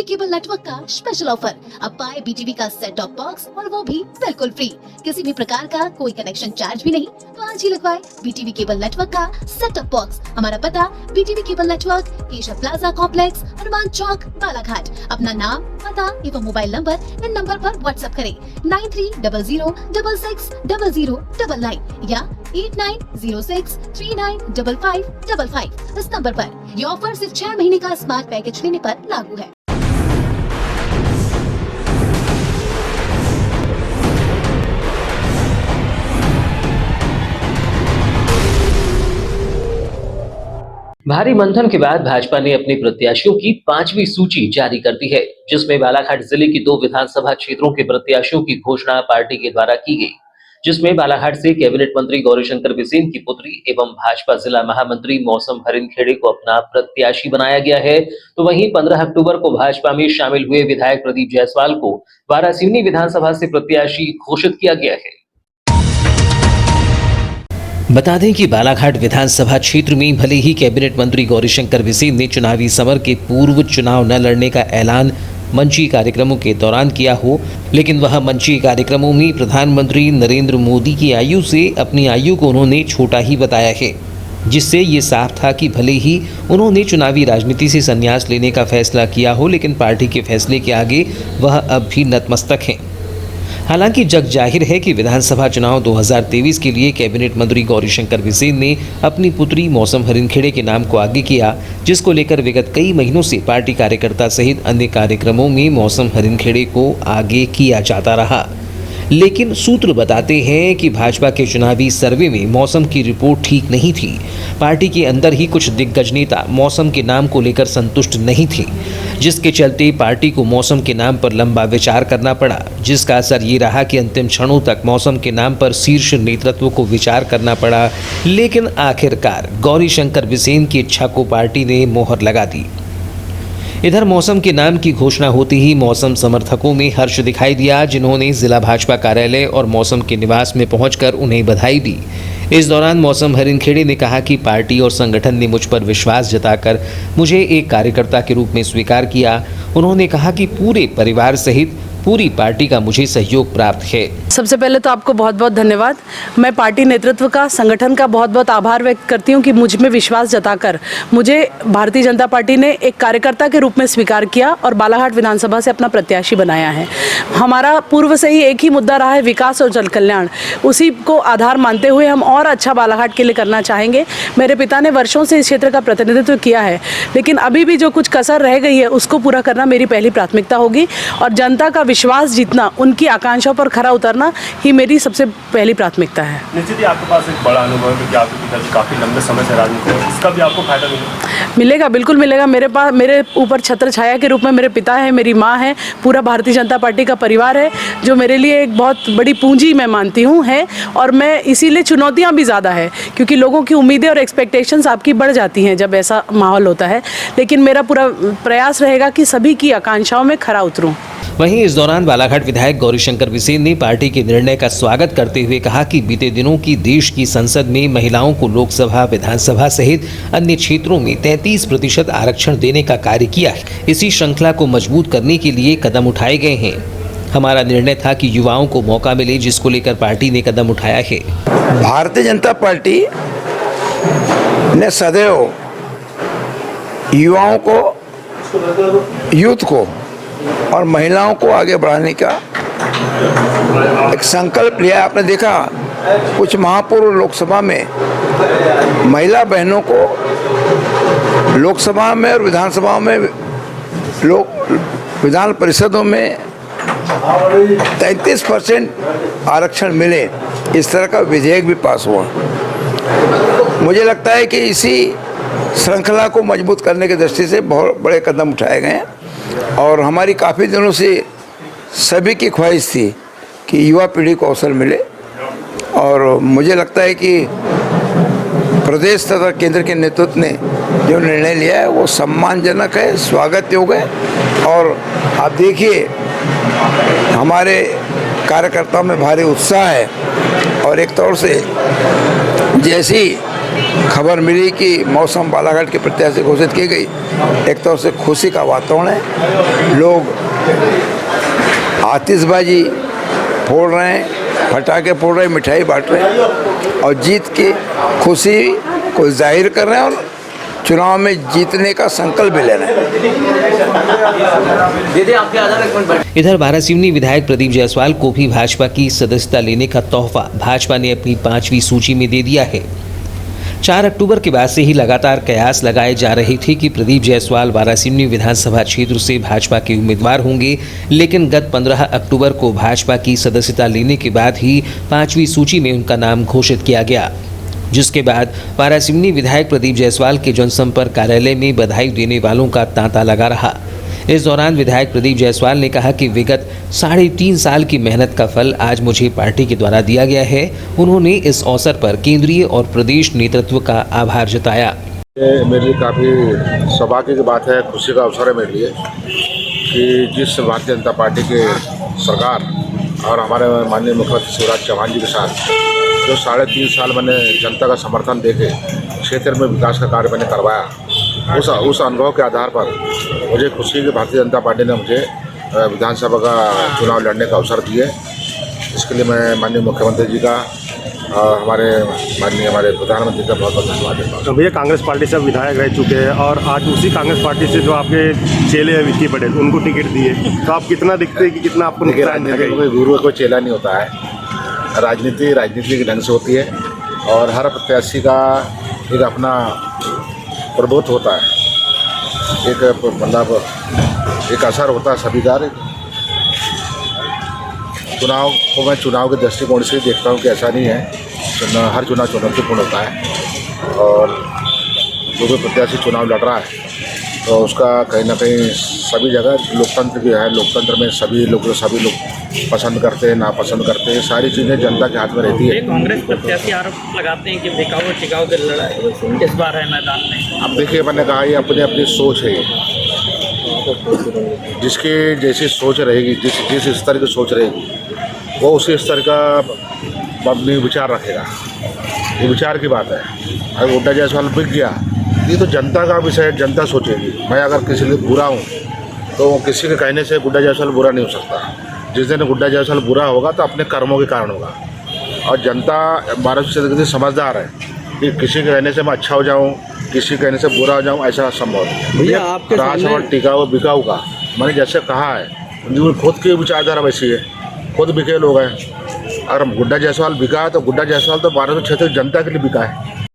Cable network का special offer. अब पाए BTV का सेट टॉप बॉक्स और वो भी बिल्कुल फ्री। किसी भी प्रकार का कोई कनेक्शन चार्ज भी नहीं, तो आज ही लगवाए BTV केबल नेटवर्क का सेट टॉप बॉक्स। हमारा पता BTV cable network, Asia plaza complex, Hanuman Chowk, Balaghat. अपना नाम, पता एवं मोबाइल नंबर इन नंबर पर व्हाट्सएप करें 9300660099 या 8906395555 इस नंबर पर। ये ऑफर सिर्फ 6 महीने का स्मार्ट पैकेज लेने पर लागू है। भारी मंथन के बाद भाजपा ने अपने प्रत्याशियों की 5वीं सूची जारी कर दी है, जिसमें बालाघाट जिले की 2 विधानसभा क्षेत्रों के प्रत्याशियों की घोषणा पार्टी के द्वारा की गई, जिसमें बालाघाट से कैबिनेट मंत्री गौरीशंकर बिसेन की पुत्री एवं भाजपा जिला महामंत्री मौसम हरिनखेड़े को अपना प्रत्याशी बनाया गया है। तो वहीं 15 अक्टूबर को भाजपा में शामिल हुए विधायक प्रदीप जायसवाल को वारासिवनी विधानसभा से प्रत्याशी घोषित किया गया है। बता दें कि बालाघाट विधानसभा क्षेत्र में भले ही कैबिनेट मंत्री गौरीशंकर बिसेन ने चुनावी समर के पूर्व चुनाव न लड़ने का ऐलान मंची कार्यक्रमों के दौरान किया हो, लेकिन वह मंची कार्यक्रमों में प्रधानमंत्री नरेंद्र मोदी की आयु से अपनी आयु को उन्होंने छोटा ही बताया है, जिससे ये साफ था कि भले ही उन्होंने चुनावी राजनीति से संन्यास लेने का फैसला किया हो, लेकिन पार्टी के फैसले के आगे वह अब भी नतमस्तक हैं। हालांकि जग जाहिर है कि विधानसभा चुनाव 2023 के लिए कैबिनेट मंत्री गौरीशंकर बिसेन ने अपनी पुत्री मौसम हरिनखेड़े के नाम को आगे किया, जिसको लेकर विगत कई महीनों से पार्टी कार्यकर्ता सहित अन्य कार्यक्रमों में मौसम हरिनखेड़े को आगे किया जाता रहा। लेकिन सूत्र बताते हैं कि भाजपा के चुनावी सर्वे में मौसम की रिपोर्ट ठीक नहीं थी। पार्टी के अंदर ही कुछ दिग्गज नेता मौसम के नाम को लेकर संतुष्ट नहीं थे, जिसके चलते पार्टी को मौसम के नाम पर लंबा विचार करना पड़ा, जिसका असर ये रहा कि अंतिम क्षणों तक मौसम के नाम पर शीर्ष नेतृत्व को विचार करना पड़ा। लेकिन आखिरकार गौरीशंकर बिसेन की इच्छा को पार्टी ने मोहर लगा दी। इधर मौसम के नाम की घोषणा होते ही मौसम समर्थकों में हर्ष दिखाई दिया, जिन्होंने जिला भाजपा कार्यालय और मौसम के निवास में पहुंचकर उन्हें बधाई दी। इस दौरान मौसम हरिनखेड़े ने कहा कि पार्टी और संगठन ने मुझ पर विश्वास जताकर मुझे एक कार्यकर्ता के रूप में स्वीकार किया। उन्होंने कहा कि पूरे परिवार सहित पूरी पार्टी का मुझे सहयोग प्राप्त है। सबसे पहले तो आपको बहुत बहुत धन्यवाद। मैं पार्टी नेतृत्व का, संगठन का बहुत बहुत आभार व्यक्त करती हूं कि मुझ में विश्वास जताकर मुझे भारतीय जनता पार्टी ने एक कार्यकर्ता के रूप में स्वीकार किया और बालाघाट विधानसभा से अपना प्रत्याशी बनाया है। हमारा पूर्व से ही एक ही मुद्दा रहा है, विकास और जन कल्याण। उसी को आधार मानते हुए हम और अच्छा बालाघाट के लिए करना चाहेंगे। मेरे पिता ने वर्षों से इस क्षेत्र का प्रतिनिधित्व किया है, लेकिन अभी भी जो कुछ कसर रह गई है उसको पूरा करना मेरी पहली प्राथमिकता होगी और जनता का विश्वास जीतना, उनकी आकांक्षाओं पर खरा उतरना ही मेरी सबसे पहली प्राथमिकता है। निश्चित ही आपके पास एक बड़ा अनुभव है, क्योंकि आपके पिताजी काफी लंबे समय से राजनीति में, इसका भी आपको फायदा मिलेगा, बिल्कुल मिलेगा। मेरे ऊपर छत्र छाया के रूप में मेरे पिता है, मेरी माँ है, पूरा भारतीय जनता पार्टी का परिवार है, जो मेरे लिए एक बहुत बड़ी पूंजी मैं मानती हूँ है। और मैं इसीलिए चुनौतियाँ भी ज़्यादा है, क्योंकि लोगों की उम्मीदें और एक्सपेक्टेशंस आपकी बढ़ जाती हैं जब ऐसा माहौल होता है, लेकिन मेरा पूरा प्रयास रहेगा कि सभी की आकांक्षाओं में खरा उतरूँ। वहीं इस दौरान बालाघाट विधायक गौरीशंकर बिसेन ने पार्टी के निर्णय का स्वागत करते हुए कहा कि बीते दिनों की देश की संसद में महिलाओं को लोकसभा, विधानसभा सहित अन्य क्षेत्रों में 33% आरक्षण देने का कार्य किया है। इसी श्रृंखला को मजबूत करने के लिए कदम उठाए गए हैं। हमारा निर्णय था कि युवाओं को मौका मिले, जिसको लेकर पार्टी ने कदम उठाया है। भारतीय जनता पार्टी ने सदैव युवाओं को, यूथ को और महिलाओं को आगे बढ़ाने का एक संकल्प लिया। आपने देखा कुछ महापूर्व लोकसभा में महिला बहनों को लोकसभा में और विधानसभा में, विधान परिषदों में 33% आरक्षण मिले। इस तरह का विधेयक भी पास हुआ। मुझे लगता है कि इसी श्रृंखला को मजबूत करने की दृष्टि से बहुत बड़े कदम उठाए गए हैं और हमारी काफ़ी दिनों से सभी की ख्वाहिश थी कि युवा पीढ़ी को अवसर मिले और मुझे लगता है कि प्रदेश तथा केंद्र के नेतृत्व ने जो निर्णय लिया है वो सम्मानजनक है, स्वागत योग्य है। और आप देखिए हमारे कार्यकर्ताओं में भारी उत्साह है और एक तौर से जैसी खबर मिली कि मौसम बालाघाट के प्रत्याशी घोषित की गई, एक तरफ से खुशी का वातावरण है, लोग आतिशबाजी फोड़ रहे हैं, पटाखे फोड़ रहे हैं, मिठाई बांट रहे हैं और जीत की खुशी को जाहिर कर रहे हैं और चुनाव में जीतने का संकल्प भी ले रहे हैं। इधर वारासिवनी विधायक प्रदीप जायसवाल को भी भाजपा की सदस्यता लेने का तोहफा भाजपा ने अपनी 5वीं सूची में दे दिया है। 4 अक्टूबर के बाद से ही लगातार कयास लगाए जा रहे थे कि प्रदीप जायसवाल वारासिवनी विधानसभा क्षेत्र से भाजपा के उम्मीदवार होंगे, लेकिन गत 15 अक्टूबर को भाजपा की सदस्यता लेने के बाद ही 5वीं सूची में उनका नाम घोषित किया गया, जिसके बाद वारासिवनी विधायक प्रदीप जायसवाल के जनसंपर्क कार्यालय में बधाई देने वालों का तांता लगा रहा। इस दौरान विधायक प्रदीप जायसवाल ने कहा कि विगत 3.5 साल की मेहनत का फल आज मुझे पार्टी के द्वारा दिया गया है। उन्होंने इस अवसर पर केंद्रीय और प्रदेश नेतृत्व का आभार जताया। मेरे लिए काफ़ी सौभाग्य की बात है, खुशी का अवसर है मेरे लिए कि जिस भारतीय जनता पार्टी के सरकार और हमारे माननीय मुख्यमंत्री शिवराज चौहान जी के साथ जो 3.5 साल मैंने जनता का समर्थन देके क्षेत्र में विकास का कार्य मैंने करवाया, उस अनुभव के आधार पर मुझे खुशी कि भारतीय जनता पार्टी ने मुझे विधानसभा का चुनाव लड़ने का अवसर दिए। इसके लिए मैं माननीय मुख्यमंत्री जी का और हमारे प्रधानमंत्री का बहुत बहुत धन्यवाद देता हूँ। तो भैया कांग्रेस पार्टी से विधायक रह चुके हैं और आज उसी कांग्रेस पार्टी से जो आपके चेले हैं विक्की पटेल, उनको टिकट दिए, तो आप कितना दिखते हैं कि कितना आपको नुकसान है? कोई गुरु कोई चेला नहीं होता है। राजनीति के ढंग से होती है और हर प्रत्याशी का एक अपना प्रभुत्व होता है, एक मतलब एक असर होता है सभी का। चुनाव को मैं चुनाव के दृष्टिकोण से देखता हूँ कि ऐसा नहीं है, हर चुनाव चुनौतीपूर्ण होता है और जो भी प्रत्याशी चुनाव लड़ रहा है तो उसका कहीं ना कहीं सभी जगह लोकतंत्र भी है, लोकतंत्र में सभी लोग पसंद करते हैं, नापसंद करते हैं, सारी चीज़ें जनता के हाथ में रहती है। कांग्रेस प्रत्याशी आरोप लगाते हैं कि बिकाऊ टिकाऊ की लड़ाई इस बार है मैदान में। अब देखिए, मैंने कहा ये अपनी अपनी सोच है, जिसकी जैसी सोच रहेगी, जिस स्तर की सोच रहेगी वो उसी स्तर का अपनी विचार रखेगा। ये विचार की बात है। अगर गुड्डा जायसवाल बिक गया, ये तो जनता का विषय है, जनता सोचेगी। मैं अगर किसी लिए बुरा हूँ तो किसी के कहने से गुड्डा जायसवाल बुरा नहीं हो सकता। जिस दिन गुड्डा जायसवाल बुरा होगा तो अपने कर्मों के कारण होगा। और जनता 12% समझदार है कि किसी के कहने से मैं अच्छा हो जाऊँ, किसी के कहने से बुरा हो जाऊँ, ऐसा संभव नहीं। राजसभा टिकाऊ बिकाऊ का मैंने जैसे कहा है, उनकी खुद की विचारधारा वैसी है, खुद बिके लोग हैं। अगर गुड्डा जायसवाल बिका है तो गुड्डा जायसवाल तो 1200 क्षेत्र जनता के लिए बिका है।